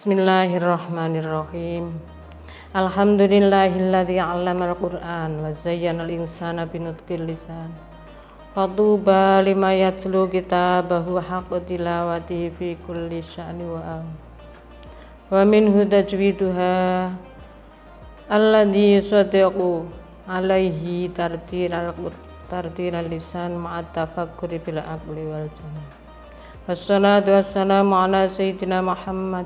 Bismillahirrahmanirrahim. Alhamdulillahilladzi 'allamal Qur'an wa zayyanal insana binutqil lisan. Fatuba lima yatlu kitabahu haqqa tilawatihi fi kulli sya'ni wa minhu tajwiduha alladzi sadiqu alaihi tartilal lisan ma'at tafakkuri bil aqli wal jannah. Wassalatu wassalamu ala sayyidina Muhammad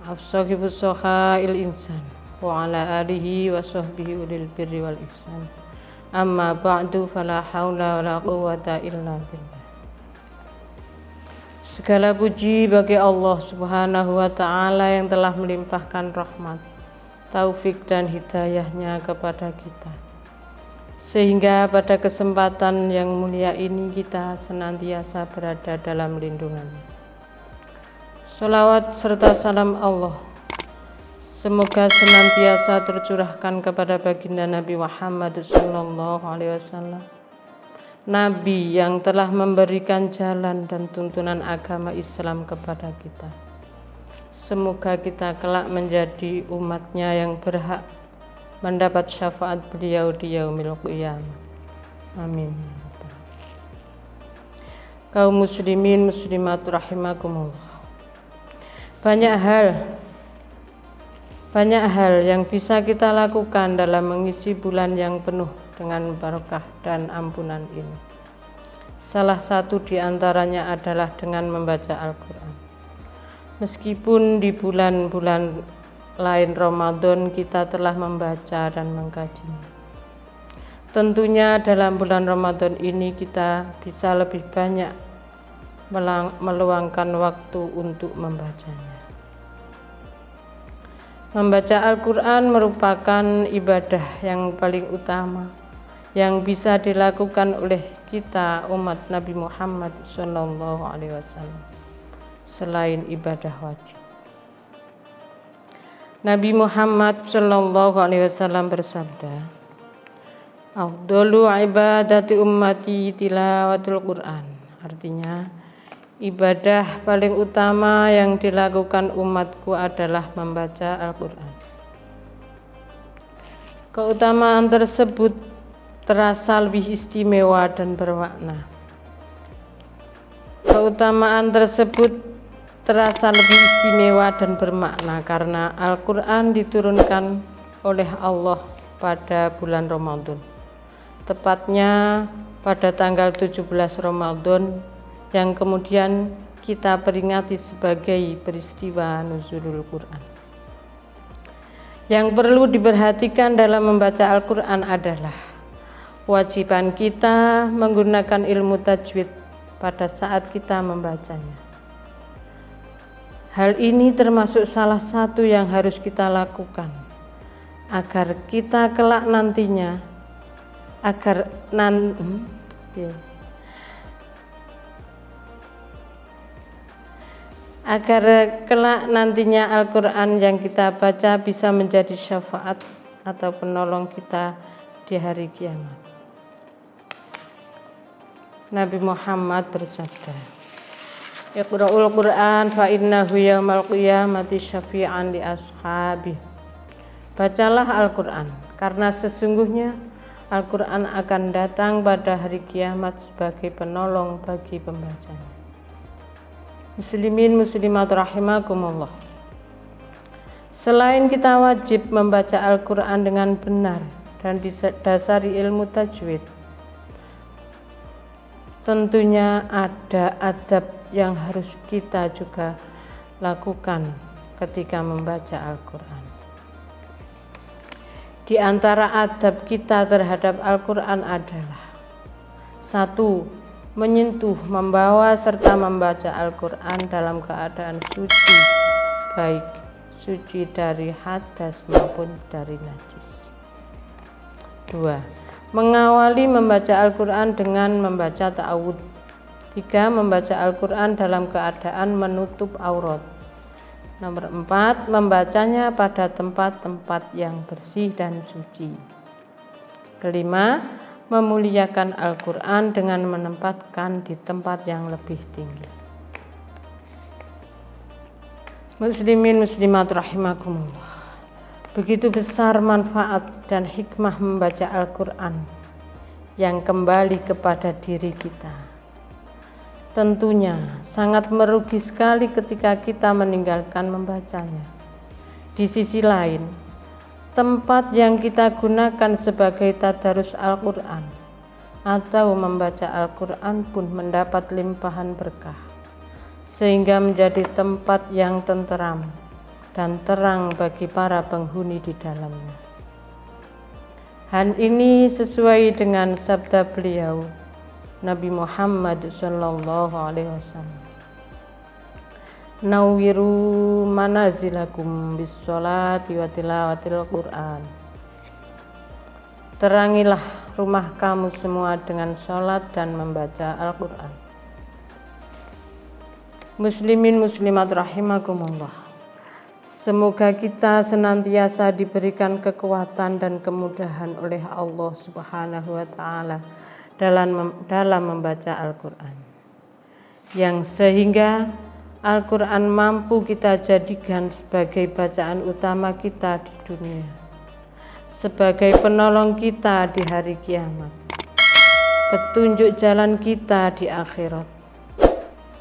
afsahibus sohail insan wa ala alihi wa sahbihi ulil birri wal ihsan. Amma ba'du fala hawla wala quwwata illa billah. Segala puji bagi Allah Subhanahu wa ta'ala yang telah melimpahkan rahmat, taufik dan hidayahnya kepada kita, sehingga pada kesempatan yang mulia ini kita senantiasa berada dalam lindungannya. Sholawat serta salam Allah semoga senantiasa tercurahkan kepada baginda Nabi Muhammad SAW, Nabi yang telah memberikan jalan dan tuntunan agama Islam kepada kita. Semoga kita kelak menjadi umatnya yang berhak mendapat syafaat beliau di yaumil qiyamah. Amin. Kaum muslimin muslimat rahimakumullah. Banyak hal yang bisa kita lakukan dalam mengisi bulan yang penuh dengan barakah dan ampunan ini. Salah satu di antaranya adalah dengan membaca Al-Quran. Meskipun di bulan-bulan lain Ramadan kita telah membaca dan mengkajinya, tentunya dalam bulan Ramadan ini kita bisa lebih banyak meluangkan waktu untuk membacanya. Membaca Al-Quran merupakan ibadah yang paling utama yang bisa dilakukan oleh kita umat Nabi Muhammad SAW selain ibadah wajib. Nabi Muhammad SAW bersabda, "Afdalu ibadati ummati tilawatul Quran." Artinya, ibadah paling utama yang dilakukan umatku adalah membaca Al-Quran. Keutamaan tersebut terasa lebih istimewa dan bermakna. Keutamaan tersebut terasa lebih istimewa dan bermakna karena Al-Quran diturunkan oleh Allah pada bulan Ramadan, tepatnya pada tanggal 17 Ramadan, yang kemudian kita peringati sebagai peristiwa nuzulul Quran. Yang perlu diperhatikan dalam membaca Al-Quran adalah kewajiban kita menggunakan ilmu tajwid pada saat kita membacanya. Hal ini termasuk salah satu yang harus kita lakukan agar kelak nantinya Al-Quran yang kita baca bisa menjadi syafaat atau penolong kita di hari kiamat. Nabi Muhammad bersabda, "Iqra'ul Qur'an fa innahu yaumal qiyamati syafi'an li ashabi." Bacalah Al-Quran karena sesungguhnya Al-Quran akan datang pada hari kiamat sebagai penolong bagi pembacanya. Muslimin muslimat rahimakumullah. Selain kita wajib membaca Al-Quran dengan benar dan didasari ilmu tajwid, tentunya ada adab yang harus kita juga lakukan ketika membaca Al-Quran. Di antara adab kita terhadap Al-Quran adalah: 1. Menyentuh, membawa, serta membaca Al-Quran dalam keadaan suci, baik suci dari hadas maupun dari najis. 2. Mengawali membaca Al-Quran dengan membaca ta'awudz. 3. Membaca Al-Quran dalam keadaan menutup aurat. Nomor 4. Membacanya pada tempat-tempat yang bersih dan suci. Kelima, memuliakan Al-Quran dengan menempatkan di tempat yang lebih tinggi. Muslimin muslimat rahimakumullah. Begitu besar manfaat dan hikmah membaca Al-Quran yang kembali kepada diri kita. Tentunya sangat merugi sekali ketika kita meninggalkan membacanya. Di sisi lain, tempat yang kita gunakan sebagai tadarus Al-Quran atau membaca Al-Quran pun mendapat limpahan berkah, sehingga menjadi tempat yang tenteram dan terang bagi para penghuni di dalamnya. Hal ini sesuai dengan sabda beliau Nabi Muhammad sallallahu alaihi wasallam, "Nawwiru manazilakum bis sholati wa tilawatil Qur'an." Terangilah rumah kamu semua dengan sholat dan membaca Al-Quran. Muslimin muslimat rahimakumullah. Semoga kita senantiasa diberikan kekuatan dan kemudahan oleh Allah Subhanahu wa taala dalam membaca Al-Quran, yang sehingga Al-Quran mampu kita jadikan sebagai bacaan utama kita di dunia, sebagai penolong kita di hari kiamat, petunjuk jalan kita di akhirat,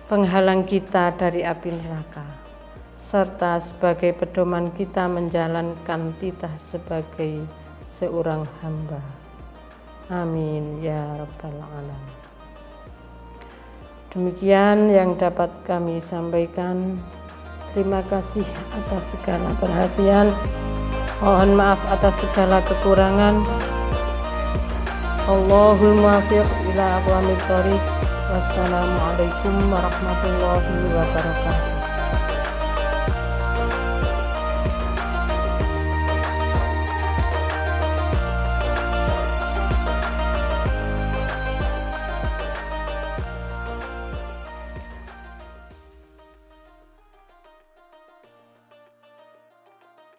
penghalang kita dari api neraka, serta sebagai pedoman kita menjalankan titah sebagai seorang hamba. Amin ya rabbal alamin. Demikian yang dapat kami sampaikan. Terima kasih atas segala perhatian. Mohon maaf atas segala kekurangan. Allahul muwaffiq ila aqwamit thoriq. Wassalamualaikum warahmatullahi wabarakatuh.